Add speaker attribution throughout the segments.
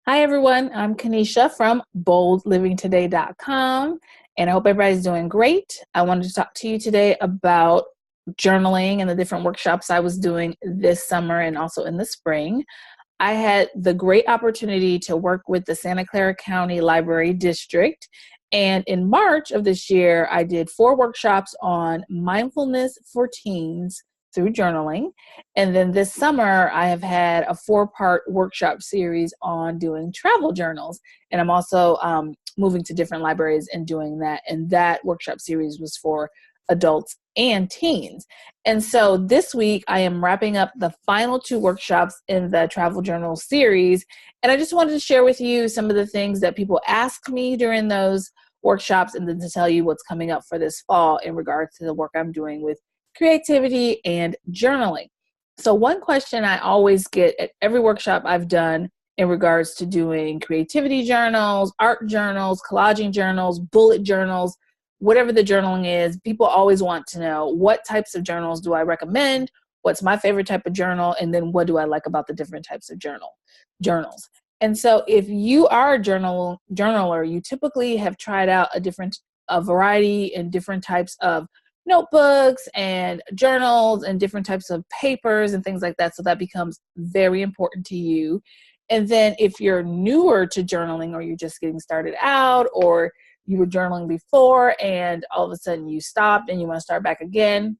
Speaker 1: Hi, everyone. I'm Kanesha from boldlivingtoday.com, and I hope everybody's doing great. I wanted to talk to you today about journaling and the different workshops I was doing this summer and also in the spring. I had the great opportunity to work with the Santa Clara County Library District. And in March of this year, I did 4 workshops on mindfulness for teens through journaling. And then this summer, I have had a 4-part workshop series on doing travel journals. And I'm also moving to different libraries and doing that. And that workshop series was for adults and teens. And so this week, I am wrapping up the final 2 workshops in the travel journal series. And I just wanted to share with you some of the things that people asked me during those workshops, and then to tell you what's coming up for this fall in regards to the work I'm doing with creativity and journaling. So one question I always get at every workshop I've done in regards to doing creativity journals, art journals, collaging journals, bullet journals, whatever the journaling is, people always want to know what types of journals do I recommend, what's my favorite type of journal, and then what do I like about the different types of journals. And so if you are a journaler, you typically have tried out a variety and different types of notebooks and journals and different types of papers and things like that. So that becomes very important to you. And then if you're newer to journaling, or you're just getting started out, or you were journaling before and all of a sudden you stopped and you want to start back again,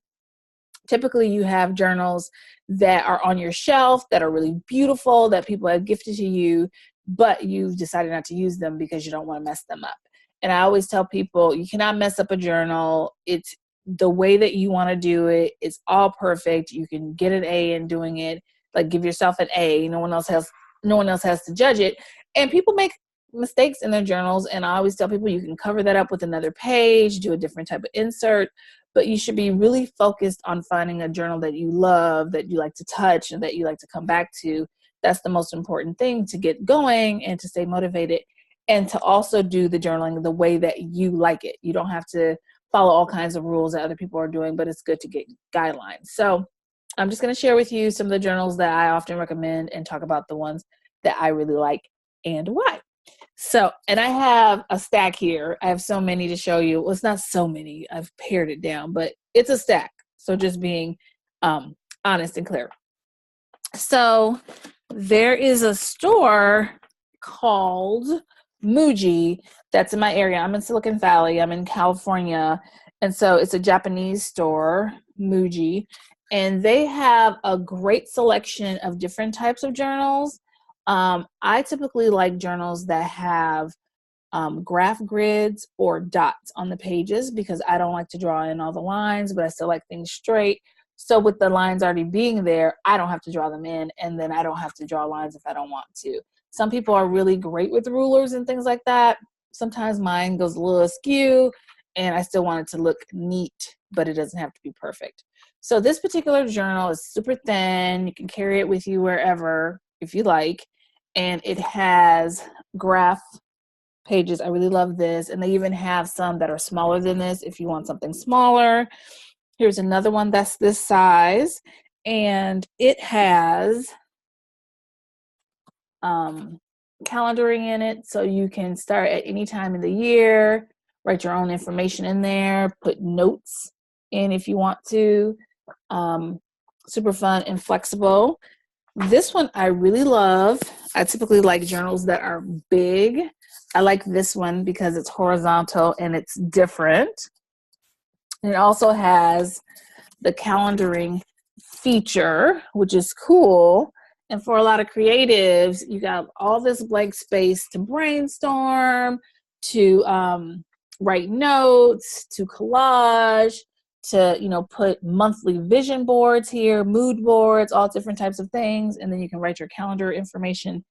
Speaker 1: typically you have journals that are on your shelf that are really beautiful, that people have gifted to you, but you've decided not to use them because you don't want to mess them up. And I always tell people, you cannot mess up a journal. It's the way that you want to do it. It's all perfect. You can get an A in doing it. Like, give yourself an A. No one else has to judge it. And people make mistakes in their journals, and I always tell people you can cover that up with another page, do a different type of insert, but you should be really focused on finding a journal that you love, that you like to touch, and that you like to come back to. That's the most important thing to get going and to stay motivated, and to also do the journaling the way that you like it. You don't have to follow all kinds of rules that other people are doing, but it's good to get guidelines. So I'm just going to share with you some of the journals that I often recommend and talk about the ones that I really like and why. So, and I have a stack here. I have so many to show you. Well, it's not so many. I've pared it down, but it's a stack. So just being honest and clear. So there is a store called Muji that's in my area. I'm in Silicon Valley. I'm in California. And so it's a Japanese store, Muji. And they have a great selection of different types of journals. I typically like journals that have graph grids or dots on the pages, because I don't like to draw in all the lines, but I still like things straight. So with the lines already being there, I don't have to draw them in, and then I don't have to draw lines if I don't want to. Some people are really great with rulers and things like that. Sometimes mine goes a little askew, and I still want it to look neat, but it doesn't have to be perfect. So this particular journal is super thin. You can carry it with you wherever if you like. And it has graph pages. I really love this. And they even have some that are smaller than this if you want something smaller. Here's another one that's this size. And it has calendaring in it. So you can start at any time in the year, write your own information in there, put notes in if you want to. Super fun and flexible. This one I really love. I typically like journals that are big. I like this one because it's horizontal and it's different. And it also has the calendaring feature, which is cool. And for a lot of creatives, you got all this blank space to brainstorm, to write notes, to collage, to put monthly vision boards here, mood boards, all different types of things. And then you can write your calendar information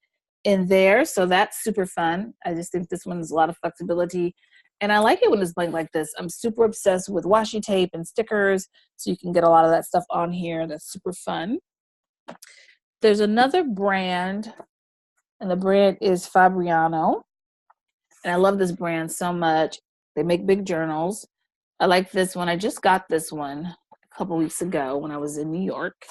Speaker 1: in there. So that's super fun. I just think this one is a lot of flexibility. And I like it when it's blank like this. I'm super obsessed with washi tape and stickers, so you can get a lot of that stuff on here. That's super fun. There's another brand, and the brand is Fabriano. And I love this brand so much. They make big journals. I like this one. I just got this one a couple weeks ago when I was in New York.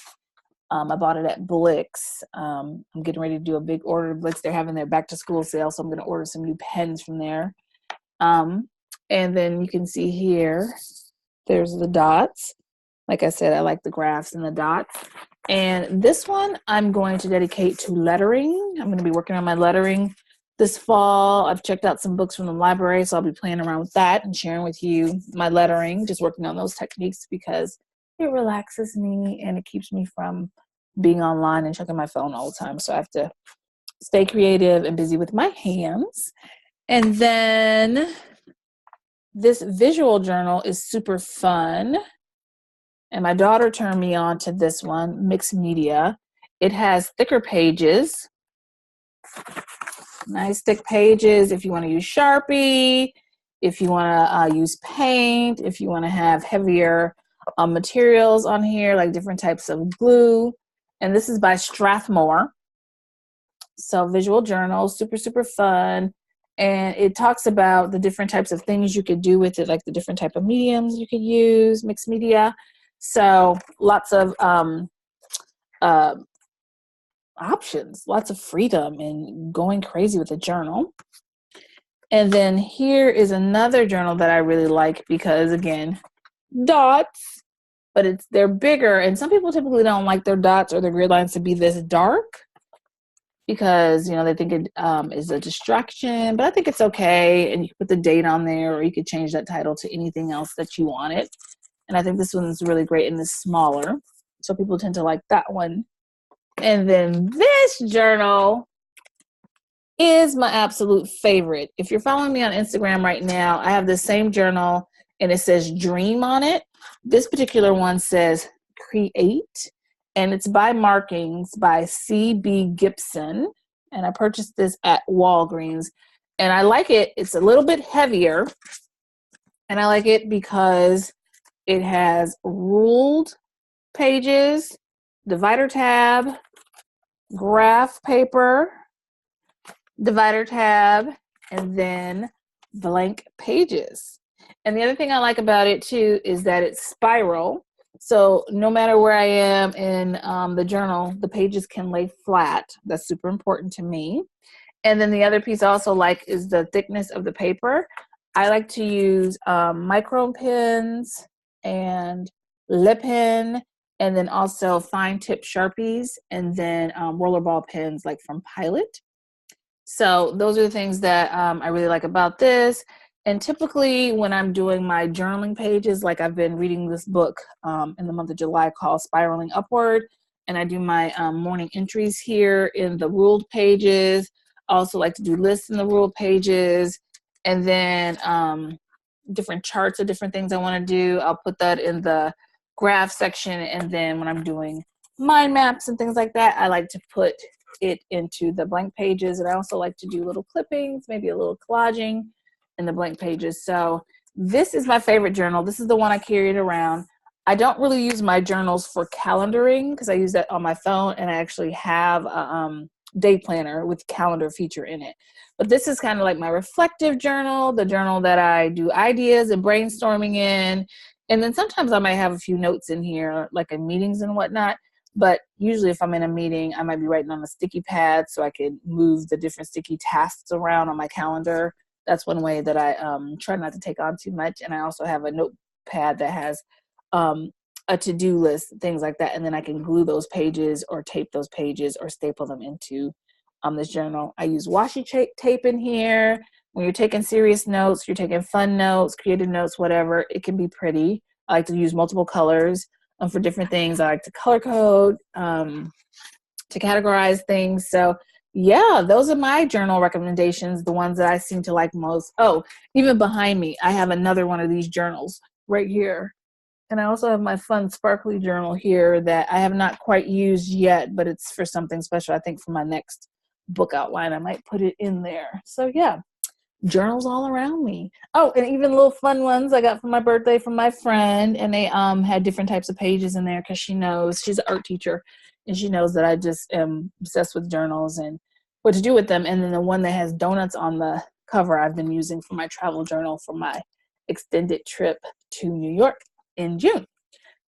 Speaker 1: I bought it at Blick's. I'm getting ready to do a big order at Blick's. They're having their back to school sale, so I'm going to order some new pens from there. And then you can see here, there's the dots. Like I said, I like the graphs and the dots. And this one I'm going to dedicate to lettering. I'm going to be working on my lettering this fall. I've checked out some books from the library, so I'll be playing around with that and sharing with you my lettering, just working on those techniques because it relaxes me and it keeps me from being online and checking my phone all the time. So I have to stay creative and busy with my hands. And then this visual journal is super fun. And my daughter turned me on to this one, mixed media. It has thicker pages, nice thick pages. If you want to use Sharpie, if you want to use paint, if you want to have heavier materials on here, like different types of glue. And this is by Strathmore. So visual journal, super, super fun. And it talks about the different types of things you could do with it, like the different type of mediums you could use, mixed media. So lots of options, lots of freedom and going crazy with a journal. And then here is another journal that I really like because, again, dots, but they're bigger. And some people typically don't like their dots or their grid lines to be this dark because, you know, they think it is a distraction, but I think it's okay. And you can put the date on there, or you could change that title to anything else that you want it. And I think this one's really great and is smaller. So people tend to like that one. And then this journal is my absolute favorite. If you're following me on Instagram right now, I have the same journal and it says dream on it. This particular one says create, and it's by Markings by C.B. Gibson. And I purchased this at Walgreens. And I like it. It's a little bit heavier. And I like it because it has ruled pages, divider tab, graph paper, divider tab, and then blank pages. And the other thing I like about it too is that it's spiral. So no matter where I am in the journal, the pages can lay flat. That's super important to me. And then the other piece I also like is the thickness of the paper. I like to use Micron Pens and LePen, and then also fine tip Sharpies, and then rollerball pens like from Pilot. So those are the things that I really like about this. And typically when I'm doing my journaling pages, like I've been reading this book in the month of July called Spiraling Upward, and I do my morning entries here in the ruled pages. I also like to do lists in the ruled pages, and then different charts of different things I want to do. I'll put that in the graph section, and then when I'm doing mind maps and things like that, I like to put it into the blank pages. And I also like to do little clippings, maybe a little collaging in the blank pages. So this is my favorite journal. This is the one I carried around. I don't really use my journals for calendaring because I use that on my phone, and I actually have a day planner with calendar feature in it. But this is kind of like my reflective journal, the journal that I do ideas and brainstorming in. And then sometimes I might have a few notes in here, like in meetings and whatnot. But usually if I'm in a meeting, I might be writing on a sticky pad so I can move the different sticky tasks around on my calendar. That's one way that I try not to take on too much. And I also have a notepad that has a to-do list, things like that. And then I can glue those pages or tape those pages or staple them into this journal. I use washi tape in here. When you're taking serious notes, you're taking fun notes, creative notes, whatever, it can be pretty. I like to use multiple colors for different things. I like to color code, to categorize things. So yeah, those are my journal recommendations, the ones that I seem to like most. Oh, even behind me, I have another one of these journals right here. And I also have my fun sparkly journal here that I have not quite used yet, but it's for something special. I think for my next book outline, I might put it in there. So yeah, journals all around me. Oh, and even little fun ones I got for my birthday from my friend, and they had different types of pages in there because she knows, she's an art teacher, and she knows that I just am obsessed with journals and what to do with them. And then the one that has donuts on the cover I've been using for my travel journal for my extended trip to New York in June.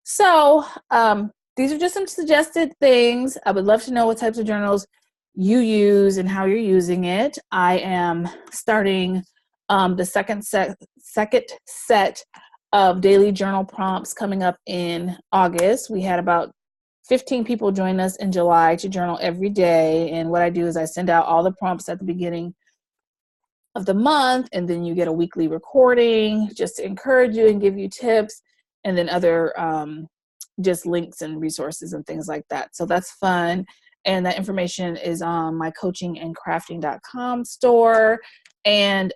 Speaker 1: So these are just some suggested things. I would love to know what types of journals you use and how you're using it. I am starting the second set of daily journal prompts coming up in August. We had about 15 people join us in July to journal every day. And what I do is I send out all the prompts at the beginning of the month, and then you get a weekly recording just to encourage you and give you tips, and then other just links and resources and things like that. So that's fun. And that information is on my coachingandcrafting.com store. And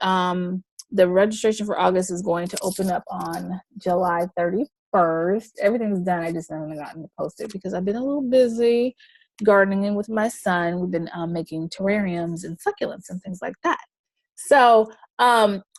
Speaker 1: the registration for August is going to open up on July 31st. Everything's done. I just haven't gotten to post it because I've been a little busy gardening with my son. We've been making terrariums and succulents and things like that. So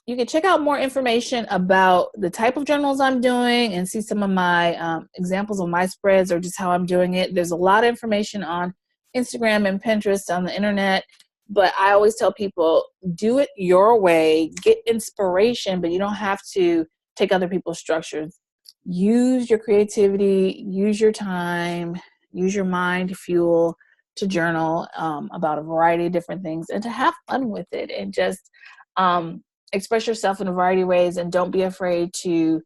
Speaker 1: you can check out more information about the type of journals I'm doing and see some of my examples of my spreads or just how I'm doing it. There's a lot of information on Instagram and Pinterest on the internet, but I always tell people, do it your way, get inspiration, but you don't have to take other people's structures. Use your creativity, use your time, use your mind fuel to journal about a variety of different things and to have fun with it and just express yourself in a variety of ways, and don't be afraid to,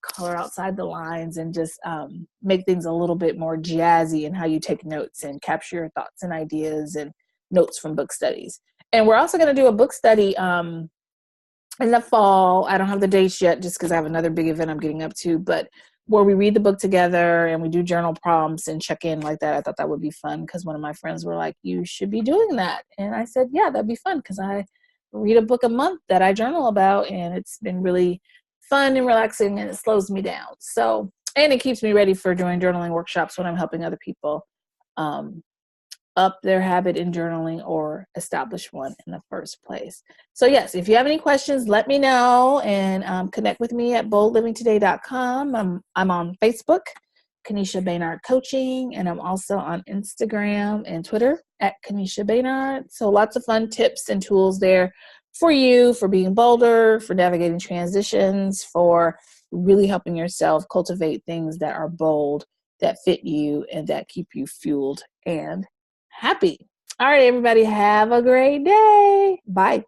Speaker 1: color outside the lines and just make things a little bit more jazzy in how you take notes and capture your thoughts and ideas and notes from book studies. And we're also going to do a book study in the fall. I don't have the dates yet just because I have another big event I'm getting up to, but where we read the book together and we do journal prompts and check in like that. I thought that would be fun because one of my friends were like, you should be doing that. And I said, yeah, that'd be fun because I read a book a month that I journal about, and it's been really fun and relaxing, and it slows me down. So, and it keeps me ready for doing journaling workshops when I'm helping other people up their habit in journaling or establish one in the first place. So yes, if you have any questions, let me know, and connect with me at boldlivingtoday.com. I'm on Facebook, Kanesha Baynard Coaching, and I'm also on Instagram and Twitter at Kanesha Baynard. So lots of fun tips and tools there for you, for being bolder, for navigating transitions, for really helping yourself cultivate things that are bold, that fit you, and that keep you fueled and happy. All right, everybody, have a great day. Bye.